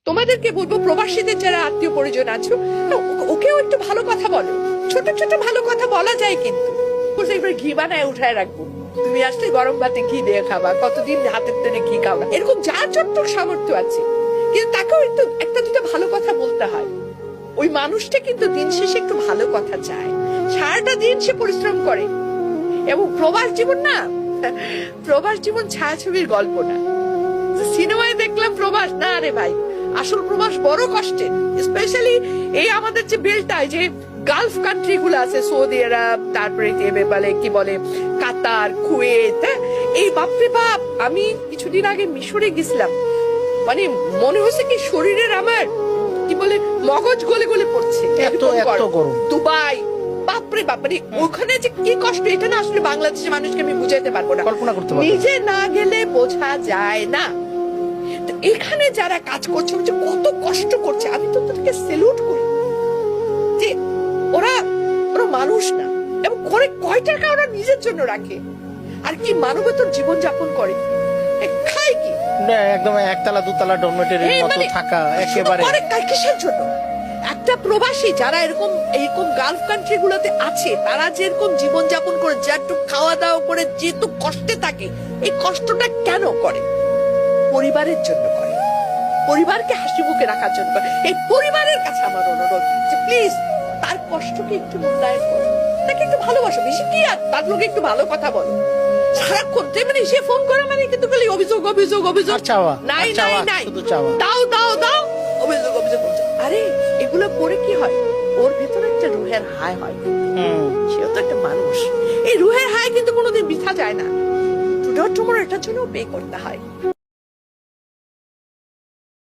তোমাদেরকে বলবো, প্রবাসীদের যারা আত্মীয় পরিজন আছো, ওকেও একটু ভালো কথা বলো। ছোট ছোট ভালো কথা বলা যায়, কিন্তু এবার ঘি বানায় উঠায় রাখবো, তুমি আসলে গরম ভাতে ঘি দিয়ে খাবা, কতদিন হাতের টেনে ঘি খাওয়া, এরকম যা চট্টক সামর্থ্য আছে, কিন্তু তাকেও একটু একটা দুটো ভালো কথা বলতে হয়। ওই মানুষটা কিন্তু দিন শেষে একটু ভালো কথা চায়, সারাটা দিন সে পরিশ্রম করে। এবং প্রবাস জীবন না, প্রবাস জীবন ছায়াছবির গল্প না। সিনেমায় দেখলাম প্রবাস, না রে ভাই, আসল প্রবাস বড় কষ্টের। স্পেশালি এই আমাদের যে বেলটায় যে গালফ কান্ট্রি গুলো আছে, সৌদি আরব, তারপরে বলে কি বলে কাতার, কুয়েত, এই বাপরে বাপ। আমি কিছুদিন আগে মিশরে গেছিলাম, মানে মনে হচ্ছে কি শরীরের আমার কি বলে মগজ গলে গলে পড়ছে। দুবাই, বাপরে বাপ, মানে ওখানে যে কি কষ্ট, এটা না আসলে বাংলাদেশের মানুষকে আমি বুঝাইতে পারবো না, কল্পনা করতে পারবো না। নিজে না গেলে বোঝা যায় না। এখানে যারা কাজ করছে কত কষ্ট করছে, আমি তো তাদেরকে স্যালুট করি যে ওরা মানুষ না, এবং করে কয় টাকা ওরা নিজের জন্য রাখে, আর কি মানবতর জীবন যাপন করে, খায় কি একদম একতলা দুতলা ডরমেটরির মতো থাকা, একেবারে কিসের জন্য? একটা প্রবাসী যারা এরকম গালফ কান্ট্রি গুলোতে আছে, তারা যেরকম জীবন যাপন করে, যেটুকু খাওয়া দাওয়া করে, যেহেতু কষ্টে থাকে, এই কষ্টটা কেন করে? পরিবারের জন্য করে, পরিবারকে হাসি মুখে রাখার জন্য করে। এই পরিবারের কাছে আমার অনুরোধ যে প্লিজ তার কষ্টকে একটু মূল্যায়ন করো, তাকে একটু ভালোবাসো, বেশি কি আর তার লোকে একটু ভালো কথা বলো। সারাক্ষণ মানে সে ফোন করে মানে কিন্তু খালি অভিযোগ অভিযোগ অভিযোগ, নাই নাই নাই, দাও দাও দাও, অভিযোগ অভিযোগ। আরে এগুলো করে কি হয়, ওর ভেতরে একটা রুহের হায় হয়, সেও তো একটা মানুষ। এই রুহের হায় কিন্তু কোনোদিন বৃথা যায় না, টুডে টুমোরো এটার জন্য পে করতে হয়।